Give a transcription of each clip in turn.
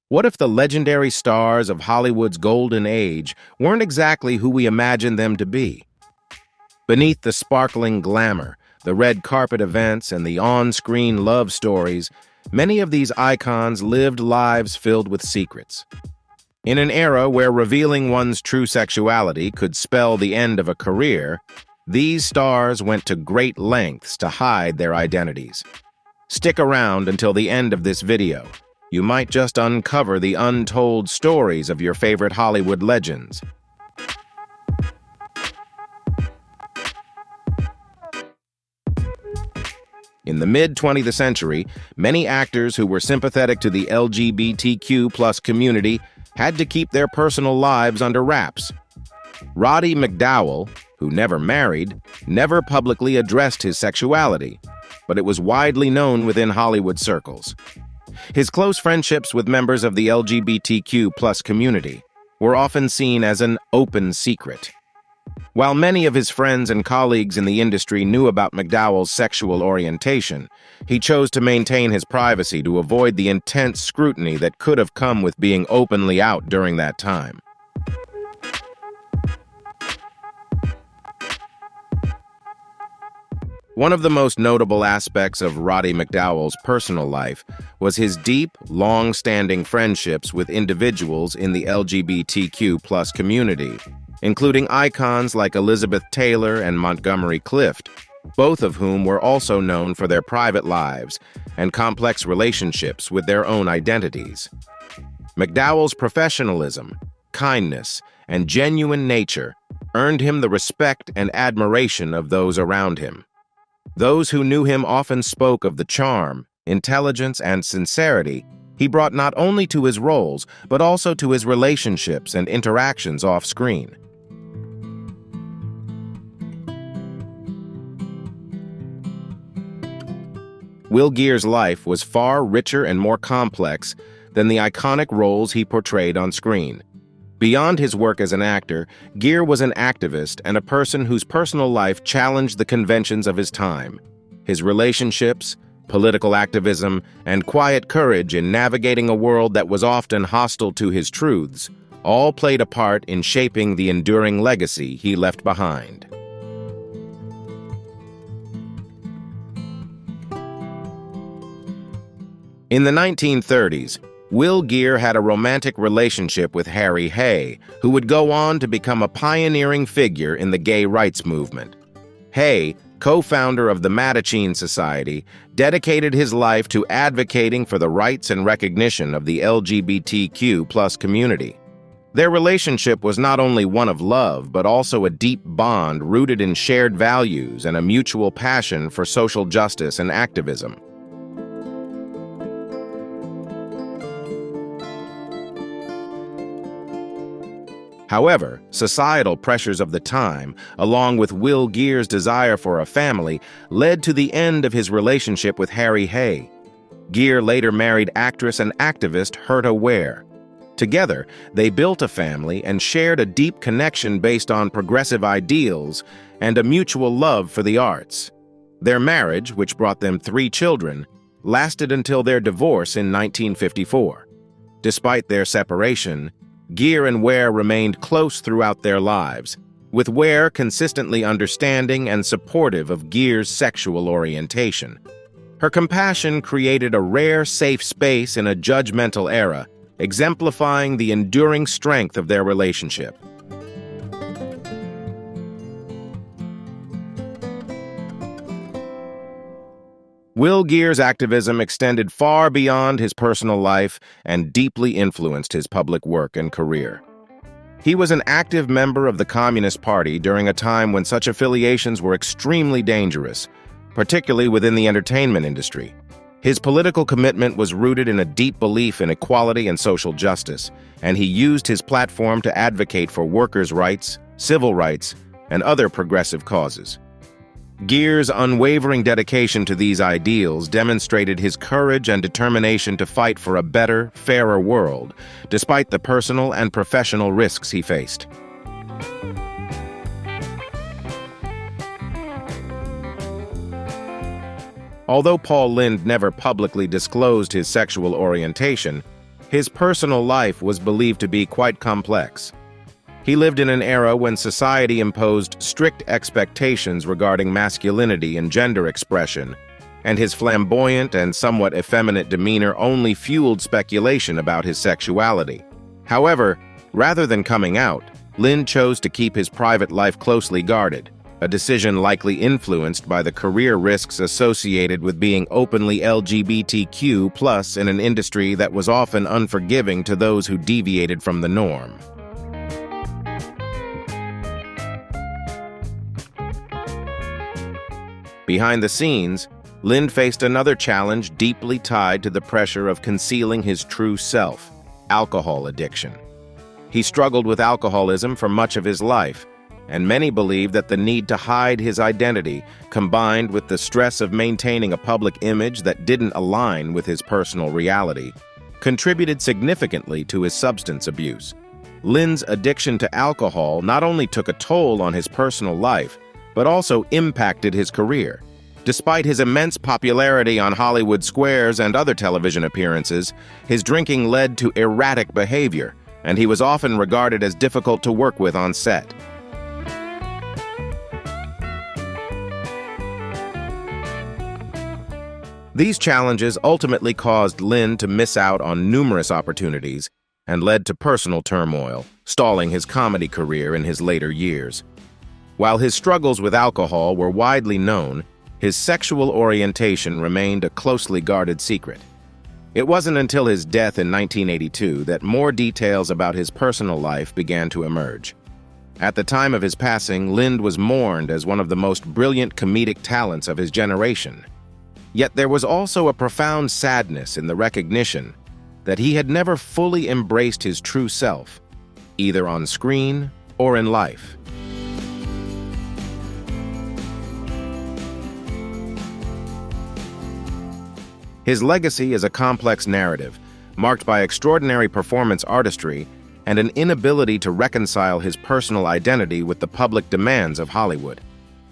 What if the legendary stars of Hollywood's golden age weren't exactly who we imagined them to be? Beneath the sparkling glamour, the red carpet events, and the on-screen love stories, many of these icons lived lives filled with secrets. In an era where revealing one's true sexuality could spell the end of a career, these stars went to great lengths to hide their identities. Stick around until the end of this video. You might just uncover the untold stories of your favorite Hollywood legends. In the mid-20th century, many actors who were sympathetic to the LGBTQ+ community had to keep their personal lives under wraps. Rody McDowell, who never married, never publicly addressed his sexuality, but it was widely known within Hollywood circles. His close friendships with members of the LGBTQ+ community were often seen as an open secret. While many of his friends and colleagues in the industry knew about McDowell's sexual orientation, he chose to maintain his privacy to avoid the intense scrutiny that could have come with being openly out during that time. One of the most notable aspects of Rody McDowell's personal life was his deep, long-standing friendships with individuals in the LGBTQ+ community, including icons like Elizabeth Taylor and Montgomery Clift, both of whom were also known for their private lives and complex relationships with their own identities. McDowell's professionalism, kindness, and genuine nature earned him the respect and admiration of those around him. Those who knew him often spoke of the charm, intelligence, and sincerity he brought not only to his roles, but also to his relationships and interactions off-screen. Will Geer's life was far richer and more complex than the iconic roles he portrayed on screen. Beyond his work as an actor, Gier was an activist and a person whose personal life challenged the conventions of his time. His relationships, political activism, and quiet courage in navigating a world that was often hostile to his truths all played a part in shaping the enduring legacy he left behind. In the 1930s, Will Geer had a romantic relationship with Harry Hay, who would go on to become a pioneering figure in the gay rights movement. Hay, co-founder of the Mattachine Society, dedicated his life to advocating for the rights and recognition of the LGBTQ+ community. Their relationship was not only one of love, but also a deep bond rooted in shared values and a mutual passion for social justice and activism. However, societal pressures of the time, along with Will Geer's desire for a family, led to the end of his relationship with Harry Hay. Geer later married actress and activist Herta Ware. Together, they built a family and shared a deep connection based on progressive ideals and a mutual love for the arts. Their marriage, which brought them 3 children, lasted until their divorce in 1954. Despite their separation, Geer and Ware remained close throughout their lives, with Ware consistently understanding and supportive of Geer's sexual orientation. Her compassion created a rare safe space in a judgmental era, exemplifying the enduring strength of their relationship. Will Geer's activism extended far beyond his personal life and deeply influenced his public work and career. He was an active member of the Communist Party during a time when such affiliations were extremely dangerous, particularly within the entertainment industry. His political commitment was rooted in a deep belief in equality and social justice, and he used his platform to advocate for workers' rights, civil rights, and other progressive causes. Geer's unwavering dedication to these ideals demonstrated his courage and determination to fight for a better, fairer world, despite the personal and professional risks he faced. Although Lynde never publicly disclosed his sexual orientation, His personal life was believed to be quite complex. He lived in an era when society imposed strict expectations regarding masculinity and gender expression, and his flamboyant and somewhat effeminate demeanor only fueled speculation about his sexuality. However, rather than coming out, Lynde chose to keep his private life closely guarded, a decision likely influenced by the career risks associated with being openly LGBTQ+ in an industry that was often unforgiving to those who deviated from the norm. Behind the scenes, Lynde faced another challenge deeply tied to the pressure of concealing his true self: alcohol addiction. He struggled with alcoholism for much of his life, and many believe that the need to hide his identity, combined with the stress of maintaining a public image that didn't align with his personal reality, contributed significantly to his substance abuse. Lynde's addiction to alcohol not only took a toll on his personal life, but also impacted his career. Despite his immense popularity on Hollywood squares and other television appearances, his drinking led to erratic behavior, and he was often regarded as difficult to work with on set. These challenges ultimately caused Lynde to miss out on numerous opportunities and led to personal turmoil, stalling his comedy career in his later years. While his struggles with alcohol were widely known, his sexual orientation remained a closely guarded secret. It wasn't until his death in 1982 that more details about his personal life began to emerge. At the time of his passing, Lynde was mourned as one of the most brilliant comedic talents of his generation. Yet there was also a profound sadness in the recognition that he had never fully embraced his true self, either on screen or in life. His legacy is a complex narrative, marked by extraordinary performance artistry and an inability to reconcile his personal identity with the public demands of Hollywood.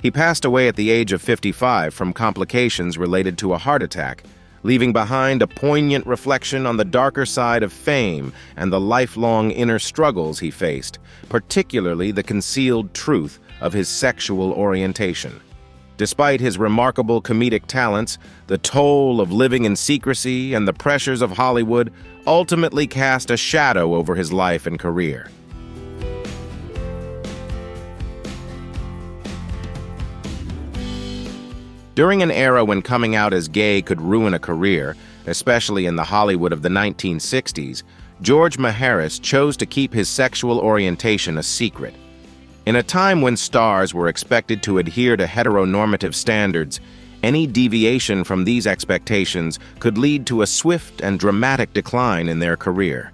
He passed away at the age of 55 from complications related to a heart attack, leaving behind a poignant reflection on the darker side of fame and the lifelong inner struggles he faced, particularly the concealed truth of his sexual orientation. Despite his remarkable comedic talents, the toll of living in secrecy and the pressures of Hollywood ultimately cast a shadow over his life and career. During an era when coming out as gay could ruin a career, especially in the Hollywood of the 1960s, George Maharis chose to keep his sexual orientation a secret. In a time when stars were expected to adhere to heteronormative standards, any deviation from these expectations could lead to a swift and dramatic decline in their career.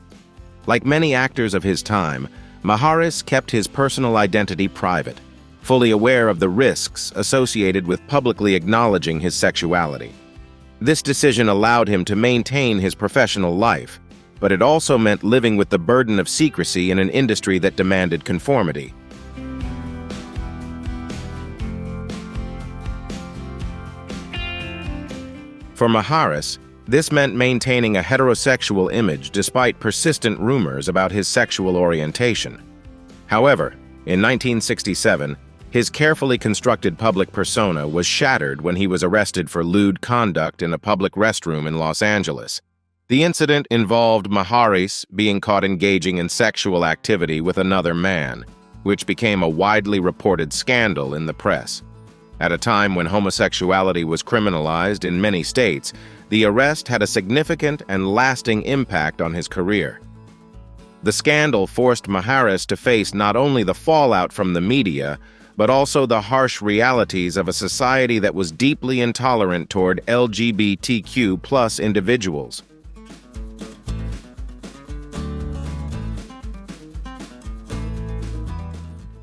Like many actors of his time, Maharis kept his personal identity private, fully aware of the risks associated with publicly acknowledging his sexuality. This decision allowed him to maintain his professional life, but it also meant living with the burden of secrecy in an industry that demanded conformity. For Maharis, this meant maintaining a heterosexual image despite persistent rumors about his sexual orientation. However, in 1967, his carefully constructed public persona was shattered when he was arrested for lewd conduct in a public restroom in Los Angeles. The incident involved Maharis being caught engaging in sexual activity with another man, which became a widely reported scandal in the press. At a time when homosexuality was criminalized in many states, the arrest had a significant and lasting impact on his career. The scandal forced Maharis to face not only the fallout from the media, but also the harsh realities of a society that was deeply intolerant toward LGBTQ+ individuals.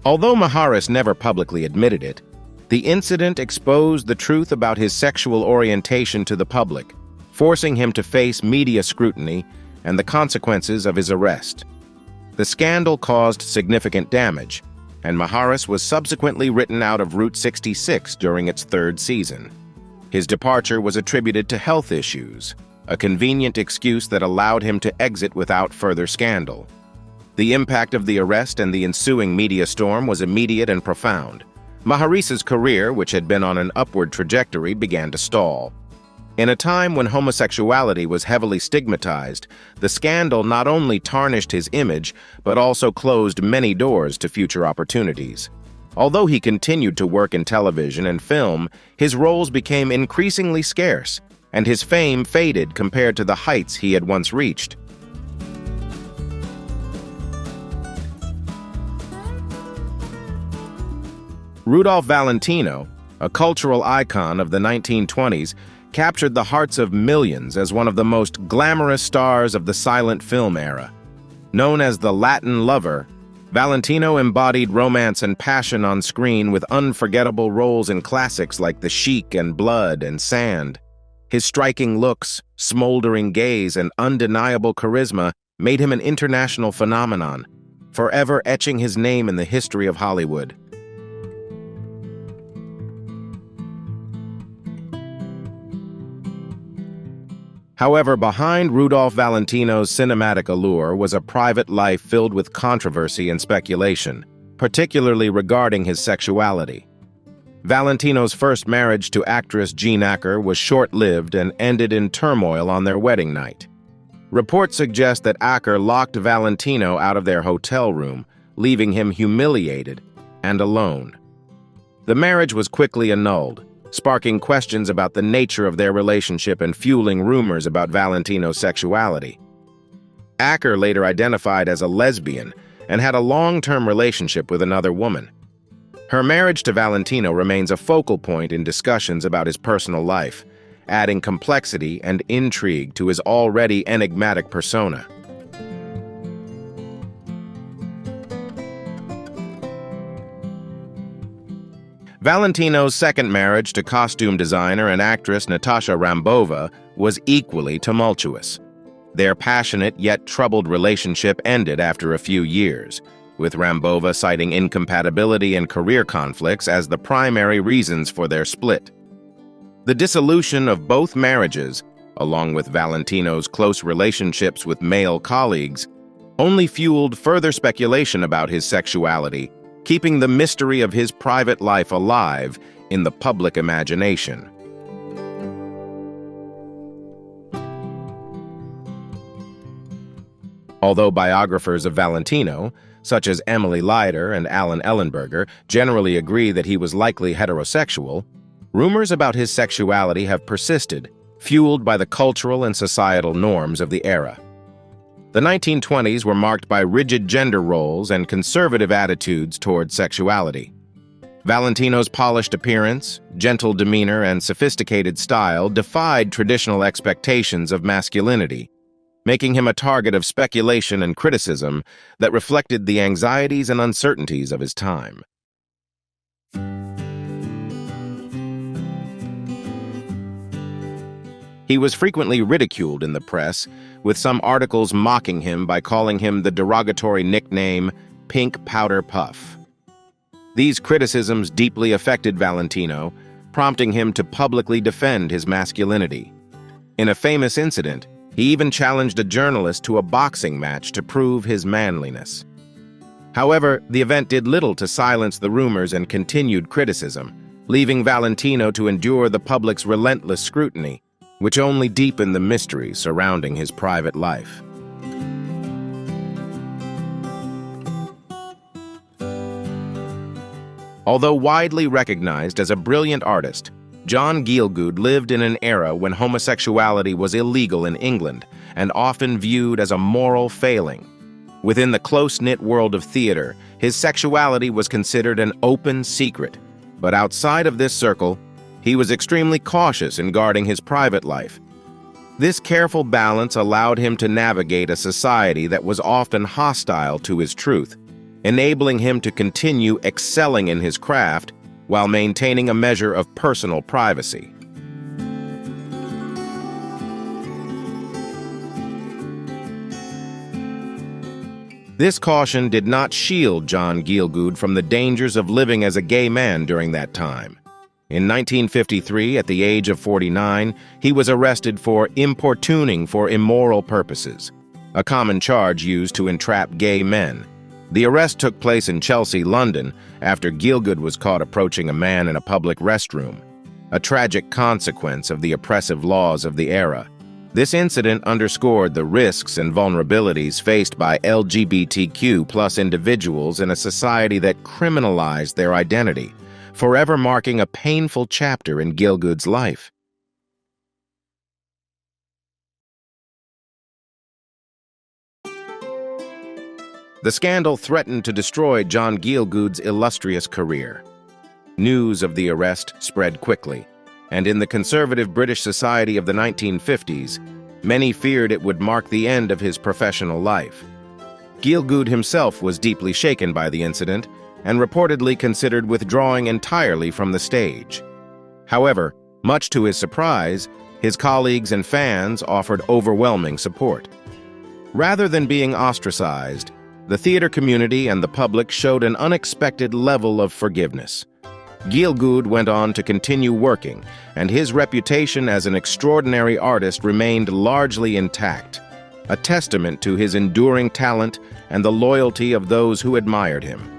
Although Maharis never publicly admitted it, the incident exposed the truth about his sexual orientation to the public, forcing him to face media scrutiny and the consequences of his arrest. The scandal caused significant damage, and Maharis was subsequently written out of Route 66 during its third season. His departure was attributed to health issues, a convenient excuse that allowed him to exit without further scandal. The impact of the arrest and the ensuing media storm was immediate and profound. Maharis's career, which had been on an upward trajectory, began to stall. In a time when homosexuality was heavily stigmatized, the scandal not only tarnished his image, but also closed many doors to future opportunities. Although he continued to work in television and film, his roles became increasingly scarce, and his fame faded compared to the heights he had once reached. Rudolph Valentino, a cultural icon of the 1920s, captured the hearts of millions as one of the most glamorous stars of the silent film era. Known as the Latin lover, Valentino embodied romance and passion on screen with unforgettable roles in classics like The Sheik and Blood and Sand. His striking looks, smoldering gaze, and undeniable charisma made him an international phenomenon, forever etching his name in the history of Hollywood. However, behind Rudolph Valentino's cinematic allure was a private life filled with controversy and speculation, particularly regarding his sexuality. Valentino's first marriage to actress Jean Acker was short-lived and ended in turmoil on their wedding night. Reports suggest that Acker locked Valentino out of their hotel room, leaving him humiliated and alone. The marriage was quickly annulled, sparking questions about the nature of their relationship and fueling rumors about Valentino's sexuality. Acker later identified as a lesbian and had a long-term relationship with another woman. Her marriage to Valentino remains a focal point in discussions about his personal life, adding complexity and intrigue to his already enigmatic persona. Valentino's second marriage to costume designer and actress Natasha Rambova was equally tumultuous. Their passionate yet troubled relationship ended after a few years, with Rambova citing incompatibility and career conflicts as the primary reasons for their split. The dissolution of both marriages, along with Valentino's close relationships with male colleagues, only fueled further speculation about his sexuality, keeping the mystery of his private life alive in the public imagination. Although biographers of Valentino, such as Emily Leider and Alan Ellenberger, generally agree that he was likely heterosexual, rumors about his sexuality have persisted, fueled by the cultural and societal norms of the era. The 1920s were marked by rigid gender roles and conservative attitudes toward sexuality. Valentino's polished appearance, gentle demeanor, and sophisticated style defied traditional expectations of masculinity, making him a target of speculation and criticism that reflected the anxieties and uncertainties of his time. He was frequently ridiculed in the press, with some articles mocking him by calling him the derogatory nickname Pink Powder Puff. These criticisms deeply affected Valentino, prompting him to publicly defend his masculinity. In a famous incident, he even challenged a journalist to a boxing match to prove his manliness. However, the event did little to silence the rumors and continued criticism, leaving Valentino to endure the public's relentless scrutiny, which only deepened the mystery surrounding his private life. Although widely recognized as a brilliant artist, John Gielgud lived in an era when homosexuality was illegal in England and often viewed as a moral failing. Within the close-knit world of theater, his sexuality was considered an open secret, but outside of this circle, he was extremely cautious in guarding his private life. This careful balance allowed him to navigate a society that was often hostile to his truth, enabling him to continue excelling in his craft while maintaining a measure of personal privacy. This caution did not shield John Gielgud from the dangers of living as a gay man during that time. In 1953, at the age of 49, he was arrested for importuning for immoral purposes, a common charge used to entrap gay men. The arrest took place in Chelsea, London, after Gielgud was caught approaching a man in a public restroom, a tragic consequence of the oppressive laws of the era. This incident underscored the risks and vulnerabilities faced by LGBTQ+ individuals in a society that criminalized their identity, forever marking a painful chapter in Gielgud's life. The scandal threatened to destroy John Gielgud's illustrious career. News of the arrest spread quickly, and in the conservative British society of the 1950s, many feared it would mark the end of his professional life. Gielgud himself was deeply shaken by the incident and reportedly considered withdrawing entirely from the stage. However, much to his surprise, his colleagues and fans offered overwhelming support. Rather than being ostracized, the theater community and the public showed an unexpected level of forgiveness. Gielgud went on to continue working, and his reputation as an extraordinary artist remained largely intact, a testament to his enduring talent and the loyalty of those who admired him.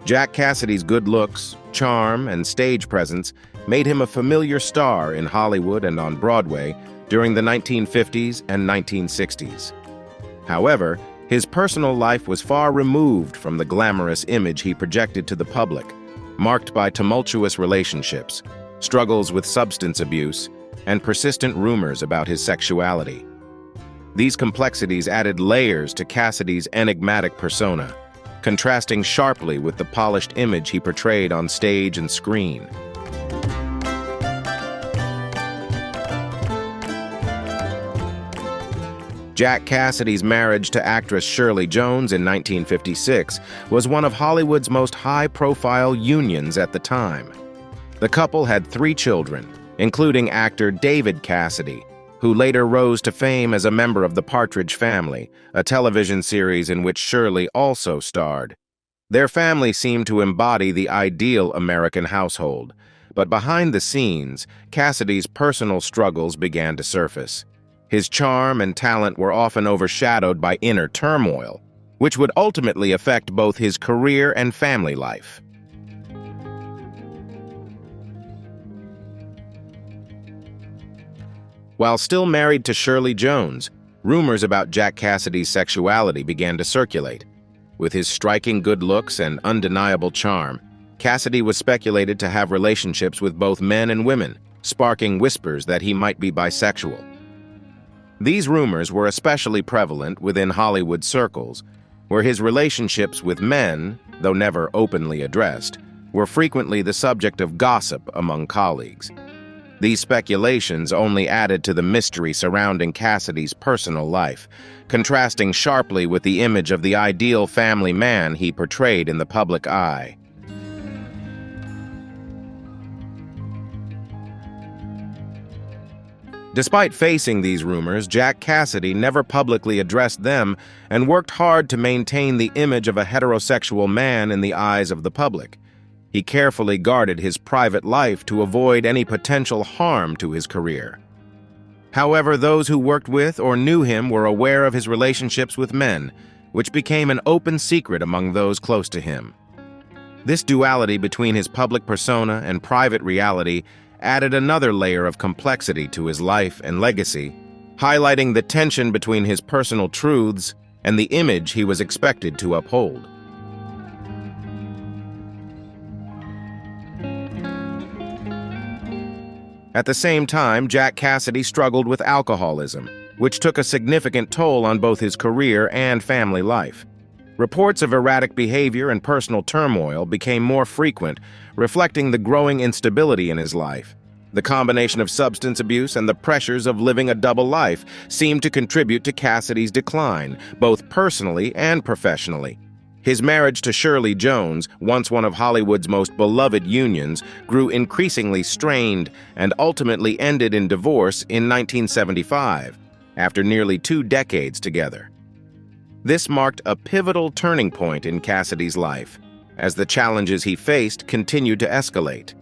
Jack Cassidy's good looks, charm, and stage presence made him a familiar star in Hollywood and on Broadway during the 1950s and 1960s. However, his personal life was far removed from the glamorous image he projected to the public, marked by tumultuous relationships, struggles with substance abuse, and persistent rumors about his sexuality. These complexities added layers to Cassidy's enigmatic persona, contrasting sharply with the polished image he portrayed on stage and screen. Jack Cassidy's marriage to actress Shirley Jones in 1956 was one of Hollywood's most high-profile unions at the time. The couple had 3 children, including actor David Cassidy, who later rose to fame as a member of the Partridge Family, a television series in which Shirley also starred. Their family seemed to embody the ideal American household, but behind the scenes, Cassidy's personal struggles began to surface. His charm and talent were often overshadowed by inner turmoil, which would ultimately affect both his career and family life. While still married to Shirley Jones, rumors about Jack Cassidy's sexuality began to circulate. With his striking good looks and undeniable charm, Cassidy was speculated to have relationships with both men and women, sparking whispers that he might be bisexual. These rumors were especially prevalent within Hollywood circles, where his relationships with men, though never openly addressed, were frequently the subject of gossip among colleagues. These speculations only added to the mystery surrounding Cassidy's personal life, contrasting sharply with the image of the ideal family man he portrayed in the public eye. Despite facing these rumors, Jack Cassidy never publicly addressed them and worked hard to maintain the image of a heterosexual man in the eyes of the public. He carefully guarded his private life to avoid any potential harm to his career. However, those who worked with or knew him were aware of his relationships with men, which became an open secret among those close to him. This duality between his public persona and private reality added another layer of complexity to his life and legacy, highlighting the tension between his personal truths and the image he was expected to uphold. At the same time, Jack Cassidy struggled with alcoholism, which took a significant toll on both his career and family life. Reports of erratic behavior and personal turmoil became more frequent, reflecting the growing instability in his life. The combination of substance abuse and the pressures of living a double life seemed to contribute to Cassidy's decline, both personally and professionally. His marriage to Shirley Jones, once one of Hollywood's most beloved unions, grew increasingly strained and ultimately ended in divorce in 1975, after nearly 2 decades together. This marked a pivotal turning point in Cassidy's life, as the challenges he faced continued to escalate.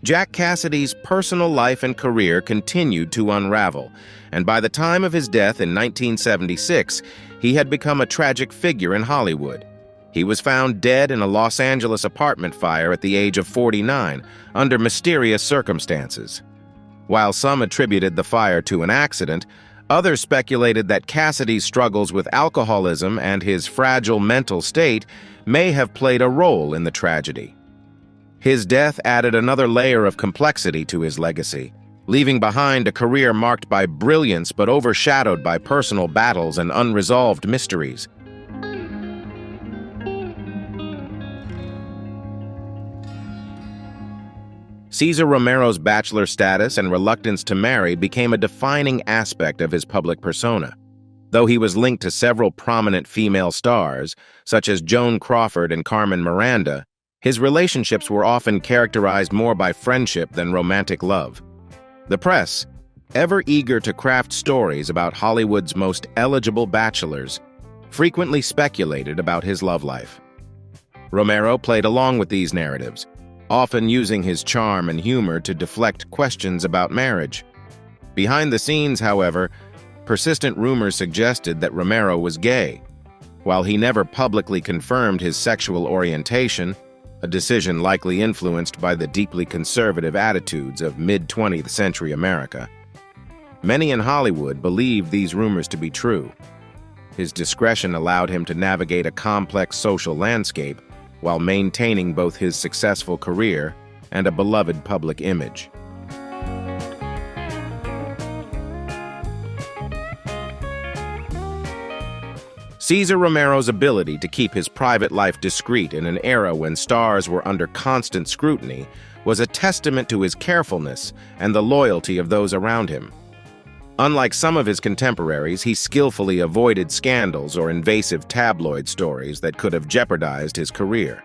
Jack Cassidy's personal life and career continued to unravel, and by the time of his death in 1976, he had become a tragic figure in Hollywood. He was found dead in a Los Angeles apartment fire at the age of 49, under mysterious circumstances. While some attributed the fire to an accident, others speculated that Cassidy's struggles with alcoholism and his fragile mental state may have played a role in the tragedy. His death added another layer of complexity to his legacy, leaving behind a career marked by brilliance but overshadowed by personal battles and unresolved mysteries. Cesar Romero's bachelor status and reluctance to marry became a defining aspect of his public persona. Though he was linked to several prominent female stars, such as Joan Crawford and Carmen Miranda, his relationships were often characterized more by friendship than romantic love. The press, ever eager to craft stories about Hollywood's most eligible bachelors, frequently speculated about his love life. Romero played along with these narratives, often using his charm and humor to deflect questions about marriage. Behind the scenes, however, persistent rumors suggested that Romero was gay. While he never publicly confirmed his sexual orientation, a decision likely influenced by the deeply conservative attitudes of mid-20th century America, many in Hollywood believed these rumors to be true. His discretion allowed him to navigate a complex social landscape while maintaining both his successful career and a beloved public image. Cesar Romero's ability to keep his private life discreet in an era when stars were under constant scrutiny was a testament to his carefulness and the loyalty of those around him. Unlike some of his contemporaries, he skillfully avoided scandals or invasive tabloid stories that could have jeopardized his career.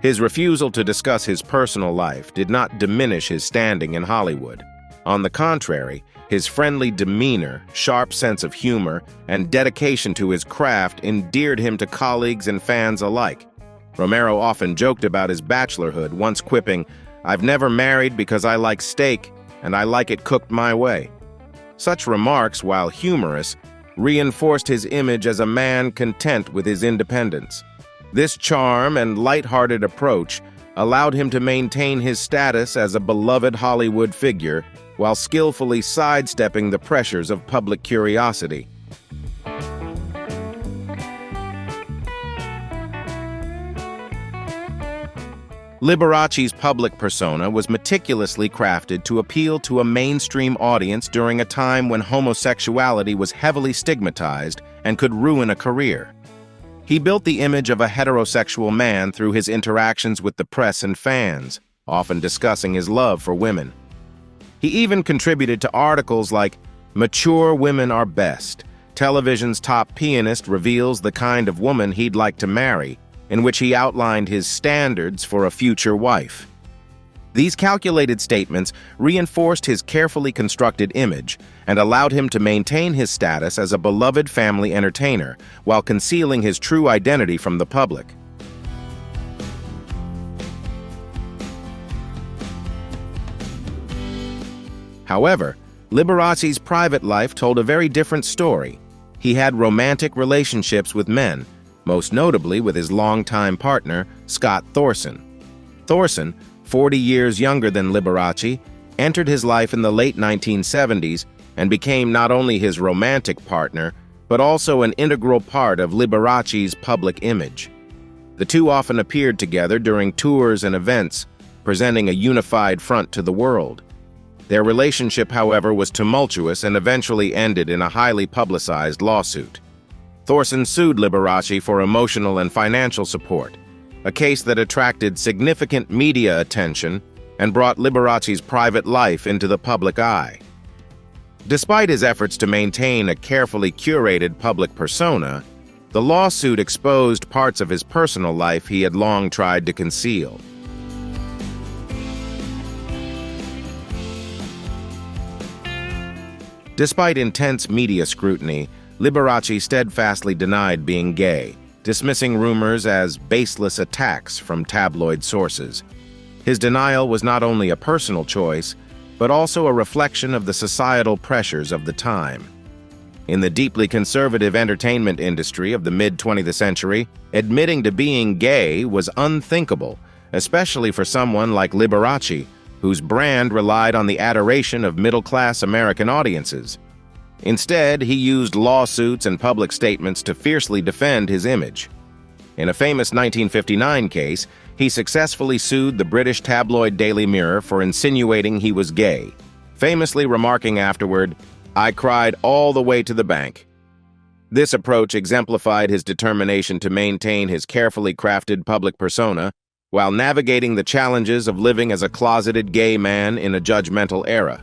His refusal to discuss his personal life did not diminish his standing in Hollywood. On the contrary, his friendly demeanor, sharp sense of humor, and dedication to his craft endeared him to colleagues and fans alike. Romero often joked about his bachelorhood, once quipping, "I've never married because I like steak, and I like it cooked my way." Such remarks, while humorous, reinforced his image as a man content with his independence. This charm and light-hearted approach allowed him to maintain his status as a beloved Hollywood figure while skillfully sidestepping the pressures of public curiosity. Liberace's public persona was meticulously crafted to appeal to a mainstream audience during a time when homosexuality was heavily stigmatized and could ruin a career. He built the image of a heterosexual man through his interactions with the press and fans, often discussing his love for women. He even contributed to articles like "Mature Women Are Best. Television's Top Pianist Reveals the Kind of Woman He'd Like to Marry," in which he outlined his standards for a future wife. These calculated statements reinforced his carefully constructed image and allowed him to maintain his status as a beloved family entertainer while concealing his true identity from the public. However, Liberace's private life told a very different story. He had romantic relationships with men, most notably with his longtime partner, Scott Thorson. Thorson, 40 years younger than Liberace, entered his life in the late 1970s and became not only his romantic partner, but also an integral part of Liberace's public image. The two often appeared together during tours and events, presenting a unified front to the world. Their relationship, however, was tumultuous and eventually ended in a highly publicized lawsuit. Thorson sued Liberace for emotional and financial support, a case that attracted significant media attention and brought Liberace's private life into the public eye. Despite his efforts to maintain a carefully curated public persona, the lawsuit exposed parts of his personal life he had long tried to conceal. Despite intense media scrutiny, Liberace steadfastly denied being gay, dismissing rumors as baseless attacks from tabloid sources. His denial was not only a personal choice, but also a reflection of the societal pressures of the time. In the deeply conservative entertainment industry of the mid-20th century, admitting to being gay was unthinkable, especially for someone like Liberace, whose brand relied on the adoration of middle-class American audiences. Instead, he used lawsuits and public statements to fiercely defend his image. In a famous 1959 case, he successfully sued the British tabloid Daily Mirror for insinuating he was gay, famously remarking afterward, "I cried all the way to the bank." This approach exemplified his determination to maintain his carefully crafted public persona while navigating the challenges of living as a closeted gay man in a judgmental era.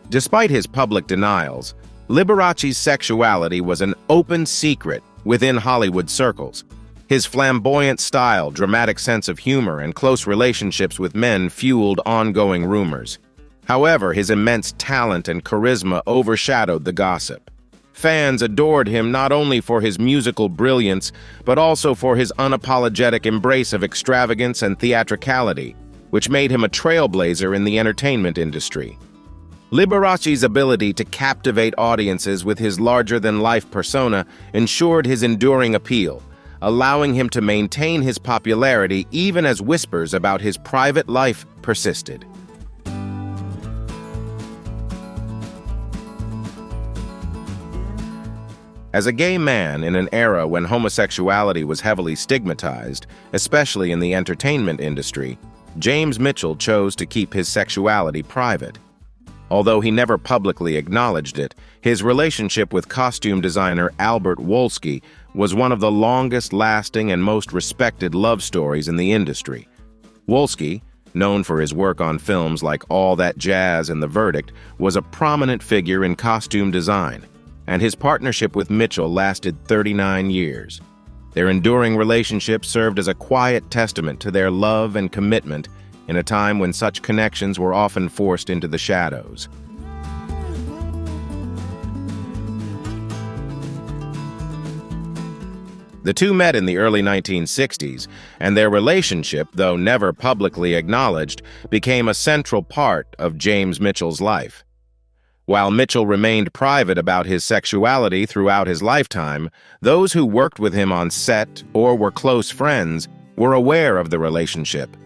Despite his public denials, Liberace's sexuality was an open secret within Hollywood circles. His flamboyant style, dramatic sense of humor, and close relationships with men fueled ongoing rumors. However, his immense talent and charisma overshadowed the gossip. Fans adored him not only for his musical brilliance, but also for his unapologetic embrace of extravagance and theatricality, which made him a trailblazer in the entertainment industry. Liberace's ability to captivate audiences with his larger-than-life persona ensured his enduring appeal, allowing him to maintain his popularity even as whispers about his private life persisted. As a gay man in an era when homosexuality was heavily stigmatized, especially in the entertainment industry, James Mitchell chose to keep his sexuality private. Although he never publicly acknowledged it, his relationship with costume designer Albert Wolski was one of the longest-lasting and most respected love stories in the industry. Wolski, known for his work on films like All That Jazz and The Verdict, was a prominent figure in costume design, and his partnership with Mitchell lasted 39 years. Their enduring relationship served as a quiet testament to their love and commitment in a time when such connections were often forced into the shadows. The two met in the early 1960s, and their relationship, though never publicly acknowledged, became a central part of James Mitchell's life. While Mitchell remained private about his sexuality throughout his lifetime, those who worked with him on set or were close friends were aware of the relationship.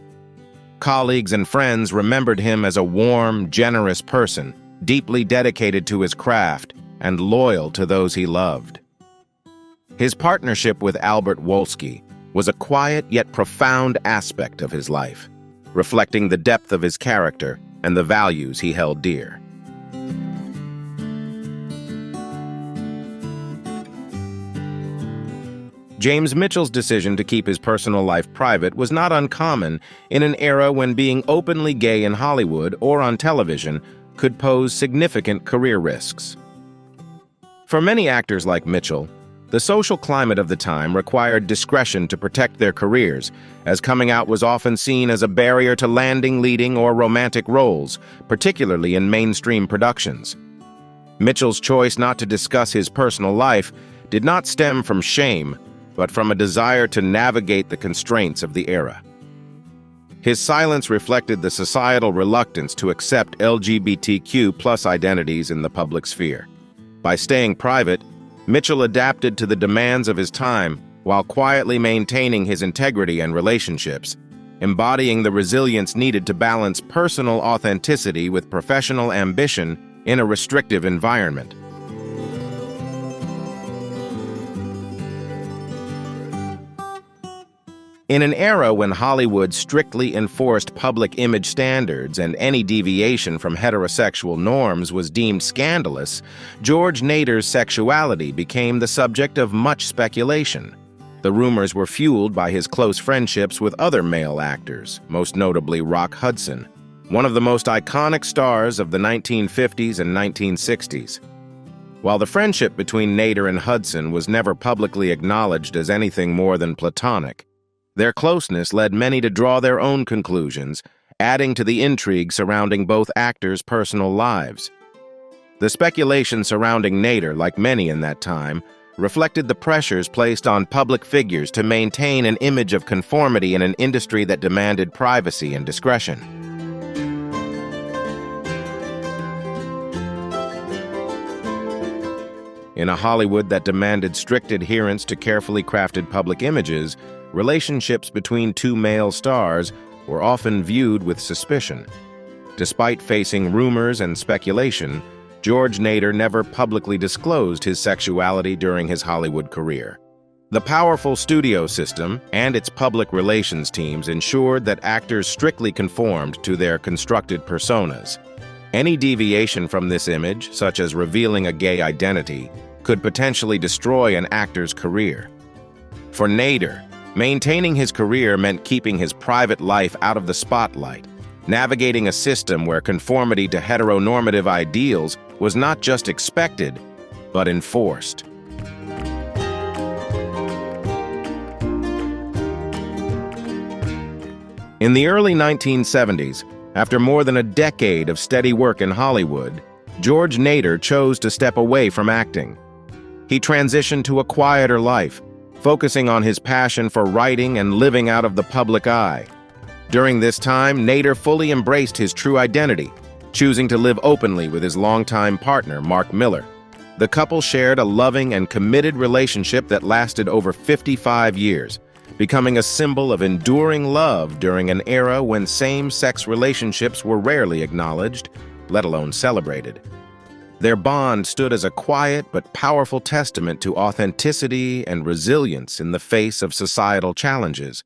Colleagues and friends remembered him as a warm, generous person, deeply dedicated to his craft and loyal to those he loved. His partnership with Albert Wolski was a quiet yet profound aspect of his life, reflecting the depth of his character and the values he held dear. James Mitchell's decision to keep his personal life private was not uncommon in an era when being openly gay in Hollywood or on television could pose significant career risks. For many actors like Mitchell, the social climate of the time required discretion to protect their careers, as coming out was often seen as a barrier to landing leading or romantic roles, particularly in mainstream productions. Mitchell's choice not to discuss his personal life did not stem from shame, but from a desire to navigate the constraints of the era. His silence reflected the societal reluctance to accept LGBTQ+ identities in the public sphere. By staying private, Mitchell adapted to the demands of his time while quietly maintaining his integrity and relationships, embodying the resilience needed to balance personal authenticity with professional ambition in a restrictive environment. In an era when Hollywood strictly enforced public image standards and any deviation from heterosexual norms was deemed scandalous, George Nader's sexuality became the subject of much speculation. The rumors were fueled by his close friendships with other male actors, most notably Rock Hudson, one of the most iconic stars of the 1950s and 1960s. While the friendship between Nader and Hudson was never publicly acknowledged as anything more than platonic, Their closeness led many to draw their own conclusions, adding to the intrigue surrounding both actors' personal lives. The speculation surrounding Nader, like many in that time, reflected the pressures placed on public figures to maintain an image of conformity in an industry that demanded privacy and discretion. In a Hollywood that demanded strict adherence to carefully crafted public images, relationships between two male stars were often viewed with suspicion. Despite facing rumors and speculation, George Nader never publicly disclosed his sexuality during his Hollywood career. The powerful studio system and its public relations teams ensured that actors strictly conformed to their constructed personas. Any deviation from this image, such as revealing a gay identity, could potentially destroy an actor's career. For Nader, maintaining his career meant keeping his private life out of the spotlight, navigating a system where conformity to heteronormative ideals was not just expected, but enforced. In the early 1970s, after more than a decade of steady work in Hollywood, George Nader chose to step away from acting. He transitioned to a quieter life, focusing on his passion for writing and living out of the public eye. During this time, Nader fully embraced his true identity, choosing to live openly with his longtime partner, Mark Miller. The couple shared a loving and committed relationship that lasted over 55 years, becoming a symbol of enduring love during an era when same-sex relationships were rarely acknowledged, let alone celebrated. Their bond stood as a quiet but powerful testament to authenticity and resilience in the face of societal challenges.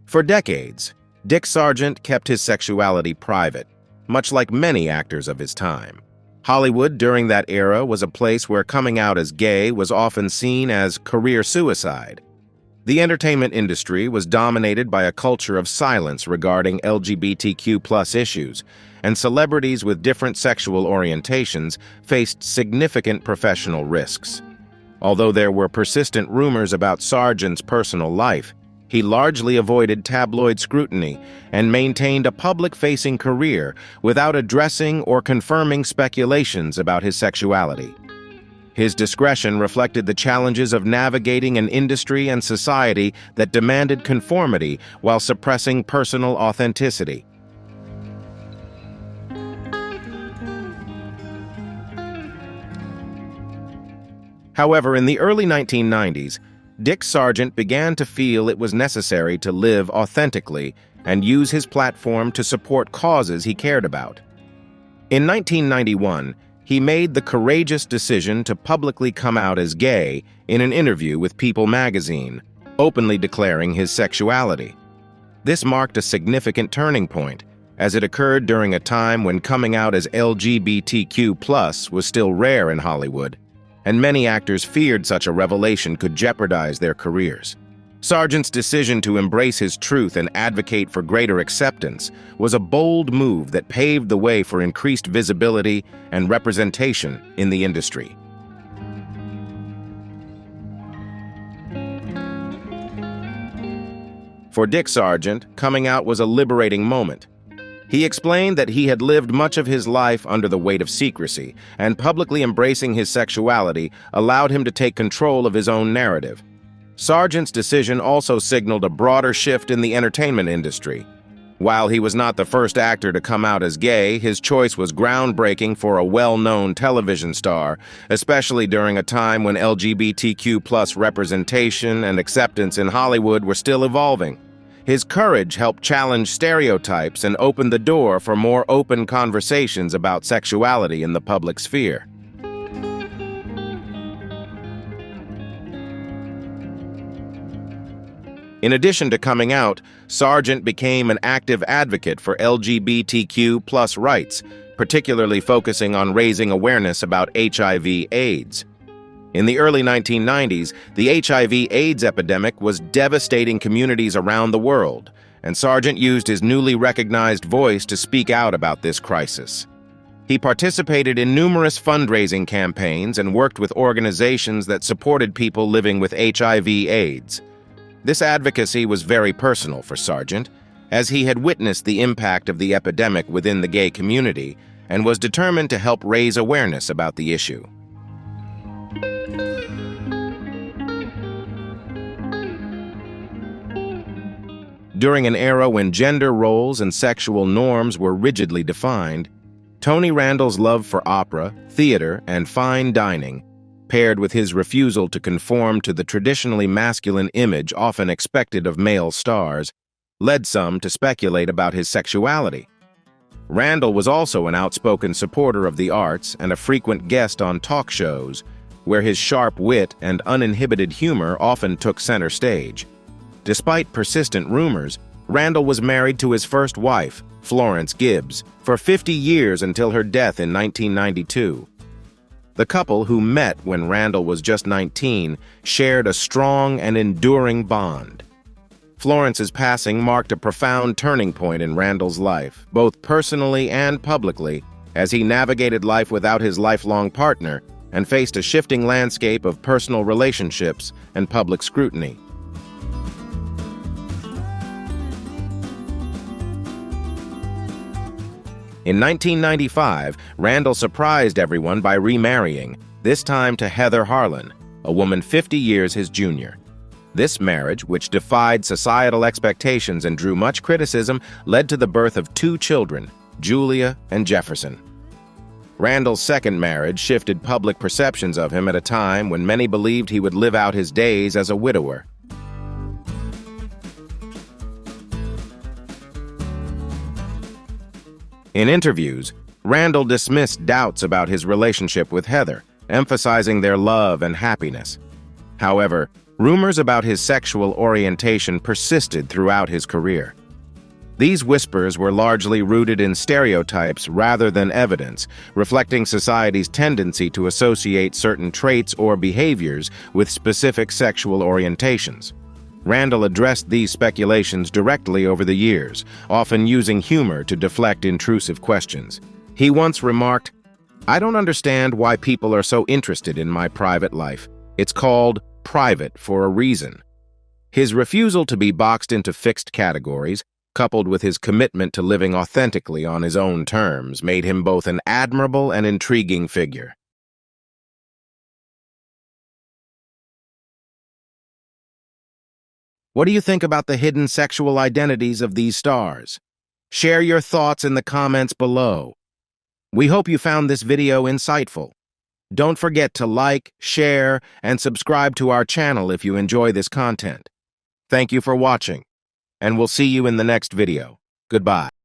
For decades, Dick Sargent kept his sexuality private, much like many actors of his time. Hollywood during that era was a place where coming out as gay was often seen as career suicide. The entertainment industry was dominated by a culture of silence regarding LGBTQ+ issues, and celebrities with different sexual orientations faced significant professional risks. Although there were persistent rumors about Sargent's personal life, he largely avoided tabloid scrutiny and maintained a public-facing career without addressing or confirming speculations about his sexuality. His discretion reflected the challenges of navigating an industry and society that demanded conformity while suppressing personal authenticity. However, in the early 1990s, Dick Sargent began to feel it was necessary to live authentically and use his platform to support causes he cared about. In 1991, he made the courageous decision to publicly come out as gay in an interview with People magazine, openly declaring his sexuality. This marked a significant turning point, as it occurred during a time when coming out as LGBTQ+ was still rare in Hollywood, and many actors feared such a revelation could jeopardize their careers. Sargent's decision to embrace his truth and advocate for greater acceptance was a bold move that paved the way for increased visibility and representation in the industry. For Dick Sargent, coming out was a liberating moment. He explained that he had lived much of his life under the weight of secrecy, and publicly embracing his sexuality allowed him to take control of his own narrative. Sargent's decision also signaled a broader shift in the entertainment industry. While he was not the first actor to come out as gay, his choice was groundbreaking for a well-known television star, especially during a time when LGBTQ+ representation and acceptance in Hollywood were still evolving. His courage helped challenge stereotypes and opened the door for more open conversations about sexuality in the public sphere. In addition to coming out, Sargent became an active advocate for LGBTQ+ rights, particularly focusing on raising awareness about HIV/AIDS. In the early 1990s, the HIV/AIDS epidemic was devastating communities around the world, and Sargent used his newly recognized voice to speak out about this crisis. He participated in numerous fundraising campaigns and worked with organizations that supported people living with HIV/AIDS. This advocacy was very personal for Sargent, as he had witnessed the impact of the epidemic within the gay community and was determined to help raise awareness about the issue. During an era when gender roles and sexual norms were rigidly defined, Tony Randall's love for opera, theater, and fine dining, paired with his refusal to conform to the traditionally masculine image often expected of male stars, led some to speculate about his sexuality. Randall was also an outspoken supporter of the arts and a frequent guest on talk shows, where his sharp wit and uninhibited humor often took center stage. Despite persistent rumors, Randall was married to his first wife, Florence Gibbs, for 50 years until her death in 1992. The couple, who met when Randall was just 19, shared a strong and enduring bond. Florence's passing marked a profound turning point in Randall's life, both personally and publicly, as he navigated life without his lifelong partner and faced a shifting landscape of personal relationships and public scrutiny. In 1995, Randall surprised everyone by remarrying, this time to Heather Harlan, a woman 50 years his junior. This marriage, which defied societal expectations and drew much criticism, led to the birth of 2 children, Julia and Jefferson. Randall's second marriage shifted public perceptions of him at a time when many believed he would live out his days as a widower. In interviews, Randall dismissed doubts about his relationship with Heather, emphasizing their love and happiness. However, rumors about his sexual orientation persisted throughout his career. These whispers were largely rooted in stereotypes rather than evidence, reflecting society's tendency to associate certain traits or behaviors with specific sexual orientations. Randall addressed these speculations directly over the years, often using humor to deflect intrusive questions. He once remarked, "I don't understand why people are so interested in my private life. It's called private for a reason." His refusal to be boxed into fixed categories, coupled with his commitment to living authentically on his own terms, made him both an admirable and intriguing figure. What do you think about the hidden sexual identities of these stars? Share your thoughts in the comments below. We hope you found this video insightful. Don't forget to like, share, and subscribe to our channel if you enjoy this content. Thank you for watching, and we'll see you in the next video. Goodbye.